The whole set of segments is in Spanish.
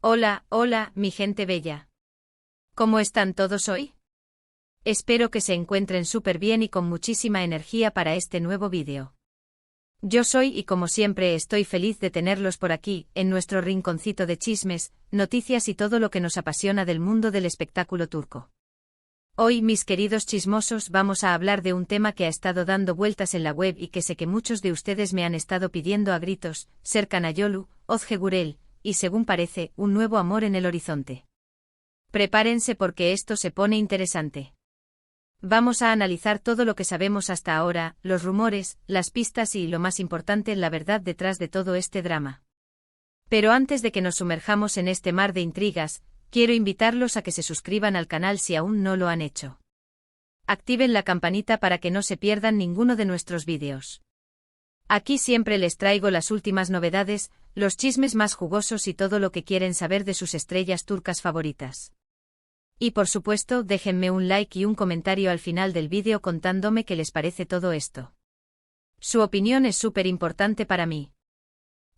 Hola, hola, mi gente bella. ¿Cómo están todos hoy? Espero que se encuentren súper bien y con muchísima energía para este nuevo vídeo. Yo soy y como siempre estoy feliz de tenerlos por aquí, en nuestro rinconcito de chismes, noticias y todo lo que nos apasiona del mundo del espectáculo turco. Hoy, mis queridos chismosos, vamos a hablar de un tema que ha estado dando vueltas en la web y que sé que muchos de ustedes me han estado pidiendo a gritos: Serkan Ayolu, Özge Gürel, y según parece, un nuevo amor en el horizonte. Prepárense porque esto se pone interesante. Vamos a analizar todo lo que sabemos hasta ahora, los rumores, las pistas y, lo más importante, la verdad detrás de todo este drama. Pero antes de que nos sumerjamos en este mar de intrigas, quiero invitarlos a que se suscriban al canal si aún no lo han hecho. Activen la campanita para que no se pierdan ninguno de nuestros vídeos. Aquí siempre les traigo las últimas novedades, los chismes más jugosos y todo lo que quieren saber de sus estrellas turcas favoritas. Y por supuesto, déjenme un like y un comentario al final del vídeo contándome qué les parece todo esto. Su opinión es súper importante para mí.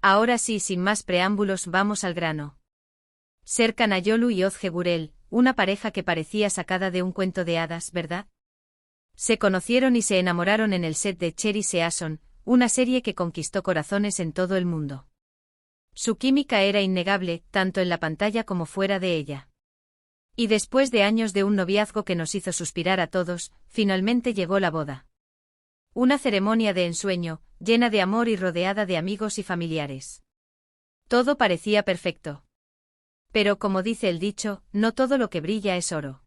Ahora sí, sin más preámbulos, vamos al grano. Serkan Ayolu y Özge Gürel, una pareja que parecía sacada de un cuento de hadas, ¿verdad? Se conocieron y se enamoraron en el set de Cherry Season, una serie que conquistó corazones en todo el mundo. Su química era innegable, tanto en la pantalla como fuera de ella. Y después de años de un noviazgo que nos hizo suspirar a todos, finalmente llegó la boda. Una ceremonia de ensueño, llena de amor y rodeada de amigos y familiares. Todo parecía perfecto. Pero como dice el dicho, no todo lo que brilla es oro.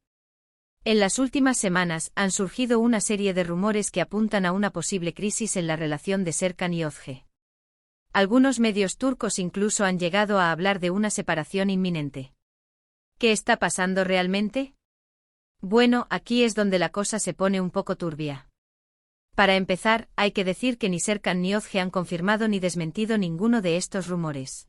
En las últimas semanas han surgido una serie de rumores que apuntan a una posible crisis en la relación de Serkan y Özge. Algunos medios turcos incluso han llegado a hablar de una separación inminente. ¿Qué está pasando realmente? Bueno, aquí es donde la cosa se pone un poco turbia. Para empezar, hay que decir que ni Serkan ni Özge han confirmado ni desmentido ninguno de estos rumores.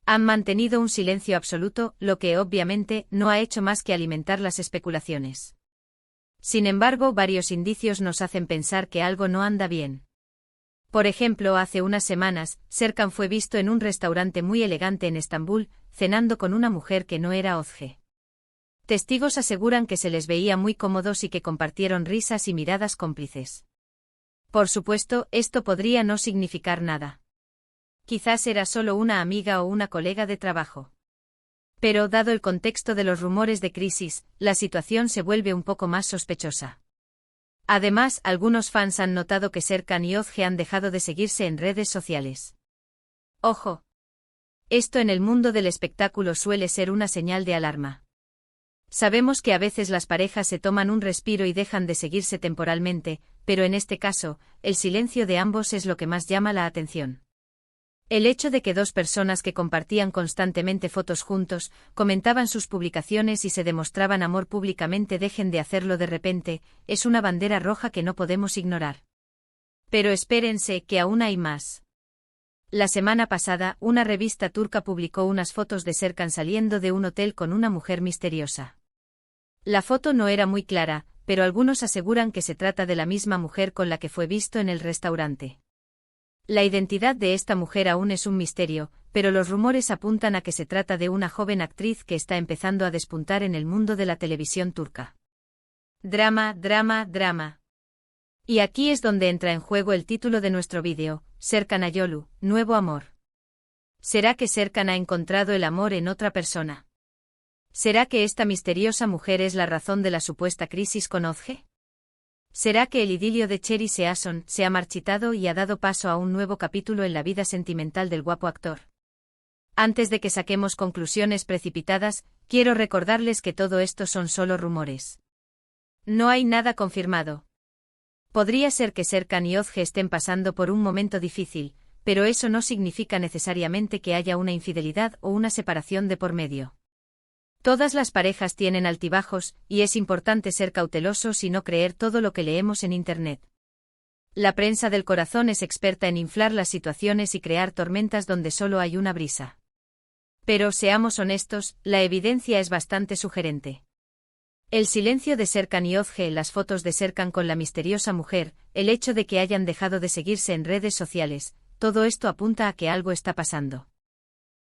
Han mantenido un silencio absoluto, lo que obviamente no ha hecho más que alimentar las especulaciones. Sin embargo, varios indicios nos hacen pensar que algo no anda bien. Por ejemplo, hace unas semanas, Serkan fue visto en un restaurante muy elegante en Estambul, cenando con una mujer que no era Özge. Testigos aseguran que se les veía muy cómodos y que compartieron risas y miradas cómplices. Por supuesto, esto podría no significar nada. Quizás era solo una amiga o una colega de trabajo. Pero, dado el contexto de los rumores de crisis, la situación se vuelve un poco más sospechosa. Además, algunos fans han notado que Serkan y Özge han dejado de seguirse en redes sociales. ¡Ojo! Esto en el mundo del espectáculo suele ser una señal de alarma. Sabemos que a veces las parejas se toman un respiro y dejan de seguirse temporalmente, pero en este caso, el silencio de ambos es lo que más llama la atención. El hecho de que dos personas que compartían constantemente fotos juntos, comentaban sus publicaciones y se demostraban amor públicamente dejen de hacerlo de repente, es una bandera roja que no podemos ignorar. Pero espérense, que aún hay más. La semana pasada, una revista turca publicó unas fotos de Serkan saliendo de un hotel con una mujer misteriosa. La foto no era muy clara, pero algunos aseguran que se trata de la misma mujer con la que fue visto en el restaurante. La identidad de esta mujer aún es un misterio, pero los rumores apuntan a que se trata de una joven actriz que está empezando a despuntar en el mundo de la televisión turca. Drama, drama, drama. Y aquí es donde entra en juego el título de nuestro vídeo, Serkan Ayolu, nuevo amor. ¿Será que Serkan ha encontrado el amor en otra persona? ¿Será que esta misteriosa mujer es la razón de la supuesta crisis con Özge? ¿Será que el idilio de Cherry Season se ha marchitado y ha dado paso a un nuevo capítulo en la vida sentimental del guapo actor? Antes de que saquemos conclusiones precipitadas, quiero recordarles que todo esto son solo rumores. No hay nada confirmado. Podría ser que Serkan y Özge estén pasando por un momento difícil, pero eso no significa necesariamente que haya una infidelidad o una separación de por medio. Todas las parejas tienen altibajos, y es importante ser cautelosos y no creer todo lo que leemos en Internet. La prensa del corazón es experta en inflar las situaciones y crear tormentas donde solo hay una brisa. Pero seamos honestos, la evidencia es bastante sugerente. El silencio de Serkan y Özge, las fotos de Serkan con la misteriosa mujer, el hecho de que hayan dejado de seguirse en redes sociales, todo esto apunta a que algo está pasando.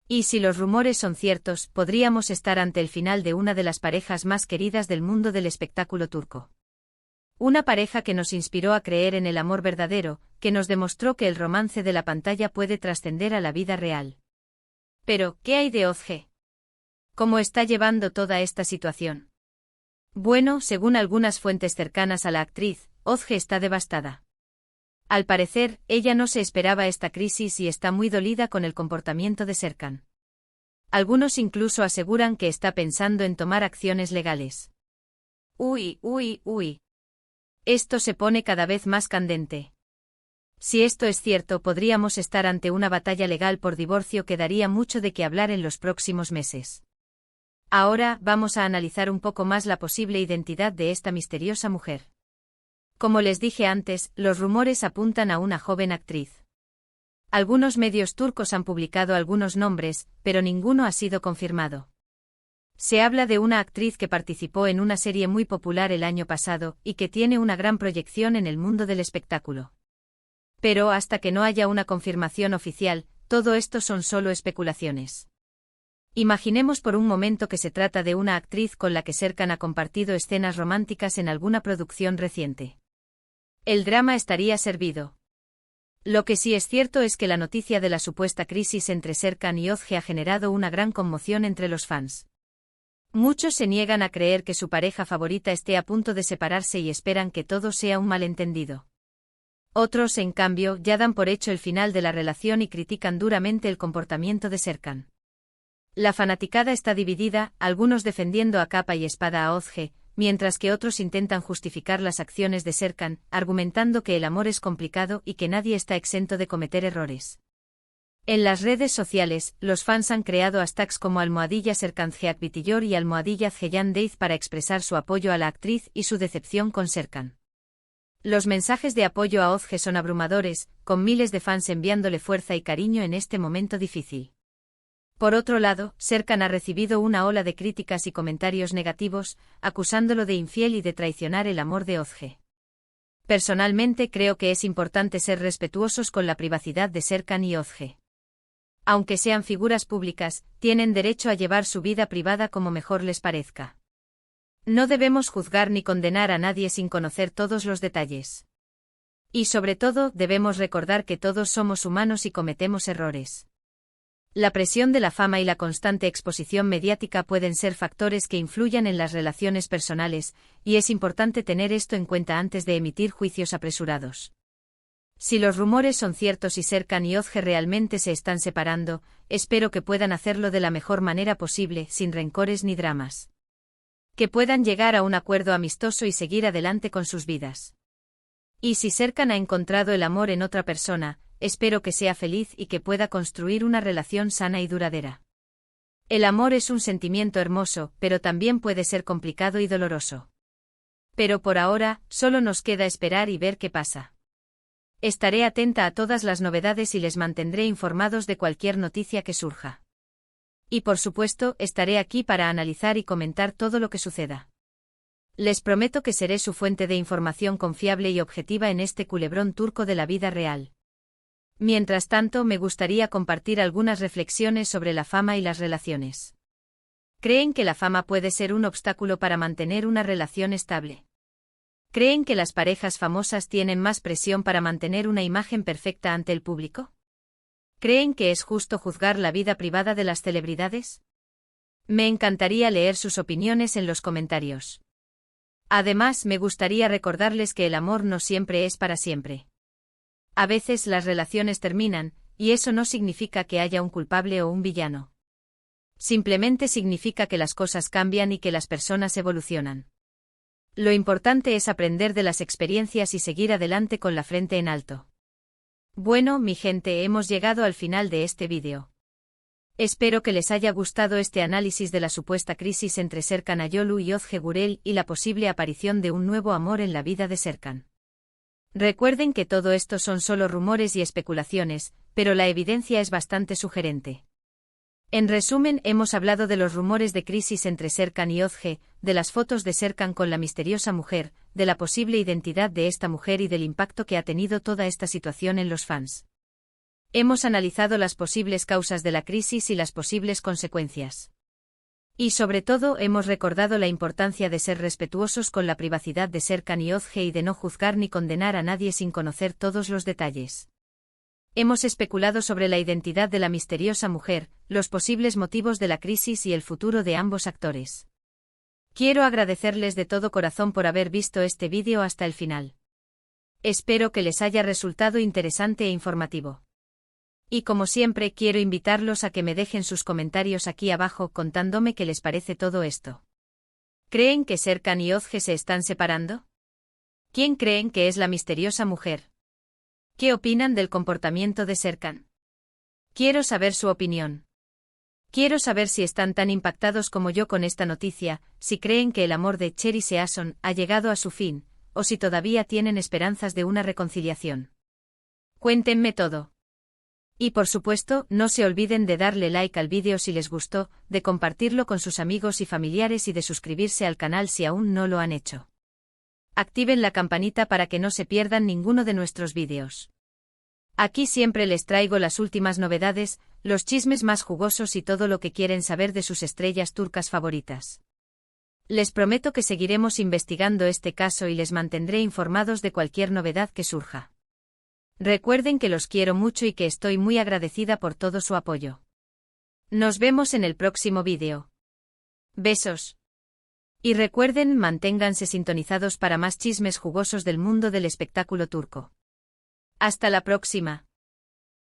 Y si los rumores son ciertos, podríamos estar ante el final de una de las parejas más queridas del mundo del espectáculo turco. Una pareja que nos inspiró a creer en el amor verdadero, que nos demostró que el romance de la pantalla puede trascender a la vida real. Pero, ¿qué hay de Özge? ¿Cómo está llevando toda esta situación? Bueno, según algunas fuentes cercanas a la actriz, Özge está devastada. Al parecer, ella no se esperaba esta crisis y está muy dolida con el comportamiento de Serkan. Algunos incluso aseguran que está pensando en tomar acciones legales. Uy. Esto se pone cada vez más candente. Si esto es cierto, podríamos estar ante una batalla legal por divorcio que daría mucho de qué hablar en los próximos meses. Ahora, vamos a analizar un poco más la posible identidad de esta misteriosa mujer. Como les dije antes, los rumores apuntan a una joven actriz. Algunos medios turcos han publicado algunos nombres, pero ninguno ha sido confirmado. Se habla de una actriz que participó en una serie muy popular el año pasado y que tiene una gran proyección en el mundo del espectáculo. Pero hasta que no haya una confirmación oficial, todo esto son solo especulaciones. Imaginemos por un momento que se trata de una actriz con la que Serkan ha compartido escenas románticas en alguna producción reciente. El drama estaría servido. Lo que sí es cierto es que la noticia de la supuesta crisis entre Serkan y Özge ha generado una gran conmoción entre los fans. Muchos se niegan a creer que su pareja favorita esté a punto de separarse y esperan que todo sea un malentendido. Otros, en cambio, ya dan por hecho el final de la relación y critican duramente el comportamiento de Serkan. La fanaticada está dividida, algunos defendiendo a capa y espada a Özge, mientras que otros intentan justificar las acciones de Serkan, argumentando que el amor es complicado y que nadie está exento de cometer errores. En las redes sociales, los fans han creado hashtags como @SerkanJeakBitiyor y @ZeyanDeiz para expresar su apoyo a la actriz y su decepción con Serkan. Los mensajes de apoyo a Özge son abrumadores, con miles de fans enviándole fuerza y cariño en este momento difícil. Por otro lado, Serkan ha recibido una ola de críticas y comentarios negativos, acusándolo de infiel y de traicionar el amor de Özge. Personalmente creo que es importante ser respetuosos con la privacidad de Serkan y Özge. Aunque sean figuras públicas, tienen derecho a llevar su vida privada como mejor les parezca. No debemos juzgar ni condenar a nadie sin conocer todos los detalles. Y sobre todo, debemos recordar que todos somos humanos y cometemos errores. La presión de la fama y la constante exposición mediática pueden ser factores que influyan en las relaciones personales, y es importante tener esto en cuenta antes de emitir juicios apresurados. Si los rumores son ciertos y Serkan y Özge realmente se están separando, espero que puedan hacerlo de la mejor manera posible, sin rencores ni dramas. Que puedan llegar a un acuerdo amistoso y seguir adelante con sus vidas. Y si Serkan ha encontrado el amor en otra persona, espero que sea feliz y que pueda construir una relación sana y duradera. El amor es un sentimiento hermoso, pero también puede ser complicado y doloroso. Pero por ahora, solo nos queda esperar y ver qué pasa. Estaré atenta a todas las novedades y les mantendré informados de cualquier noticia que surja. Y por supuesto, estaré aquí para analizar y comentar todo lo que suceda. Les prometo que seré su fuente de información confiable y objetiva en este culebrón turco de la vida real. Mientras tanto, me gustaría compartir algunas reflexiones sobre la fama y las relaciones. ¿Creen que la fama puede ser un obstáculo para mantener una relación estable? ¿Creen que las parejas famosas tienen más presión para mantener una imagen perfecta ante el público? ¿Creen que es justo juzgar la vida privada de las celebridades? Me encantaría leer sus opiniones en los comentarios. Además, me gustaría recordarles que el amor no siempre es para siempre. A veces las relaciones terminan, y eso no significa que haya un culpable o un villano. Simplemente significa que las cosas cambian y que las personas evolucionan. Lo importante es aprender de las experiencias y seguir adelante con la frente en alto. Bueno, mi gente, hemos llegado al final de este vídeo. Espero que les haya gustado este análisis de la supuesta crisis entre Serkan Ayolu y Özge Gürel y la posible aparición de un nuevo amor en la vida de Serkan. Recuerden que todo esto son solo rumores y especulaciones, pero la evidencia es bastante sugerente. En resumen, hemos hablado de los rumores de crisis entre Serkan y Özge, de las fotos de Serkan con la misteriosa mujer, de la posible identidad de esta mujer y del impacto que ha tenido toda esta situación en los fans. Hemos analizado las posibles causas de la crisis y las posibles consecuencias. Y sobre todo hemos recordado la importancia de ser respetuosos con la privacidad de Serkan y Özge y de no juzgar ni condenar a nadie sin conocer todos los detalles. Hemos especulado sobre la identidad de la misteriosa mujer, los posibles motivos de la crisis y el futuro de ambos actores. Quiero agradecerles de todo corazón por haber visto este vídeo hasta el final. Espero que les haya resultado interesante e informativo. Y como siempre quiero invitarlos a que me dejen sus comentarios aquí abajo contándome qué les parece todo esto. ¿Creen que Serkan y Özge se están separando? ¿Quién creen que es la misteriosa mujer? ¿Qué opinan del comportamiento de Serkan? Quiero saber su opinión. Quiero saber si están tan impactados como yo con esta noticia, si creen que el amor de Cher y Season ha llegado a su fin, o si todavía tienen esperanzas de una reconciliación. Cuéntenme todo. Y por supuesto, no se olviden de darle like al vídeo si les gustó, de compartirlo con sus amigos y familiares y de suscribirse al canal si aún no lo han hecho. Activen la campanita para que no se pierdan ninguno de nuestros vídeos. Aquí siempre les traigo las últimas novedades, los chismes más jugosos y todo lo que quieren saber de sus estrellas turcas favoritas. Les prometo que seguiremos investigando este caso y les mantendré informados de cualquier novedad que surja. Recuerden que los quiero mucho y que estoy muy agradecida por todo su apoyo. Nos vemos en el próximo vídeo. Besos. Y recuerden, manténganse sintonizados para más chismes jugosos del mundo del espectáculo turco. Hasta la próxima.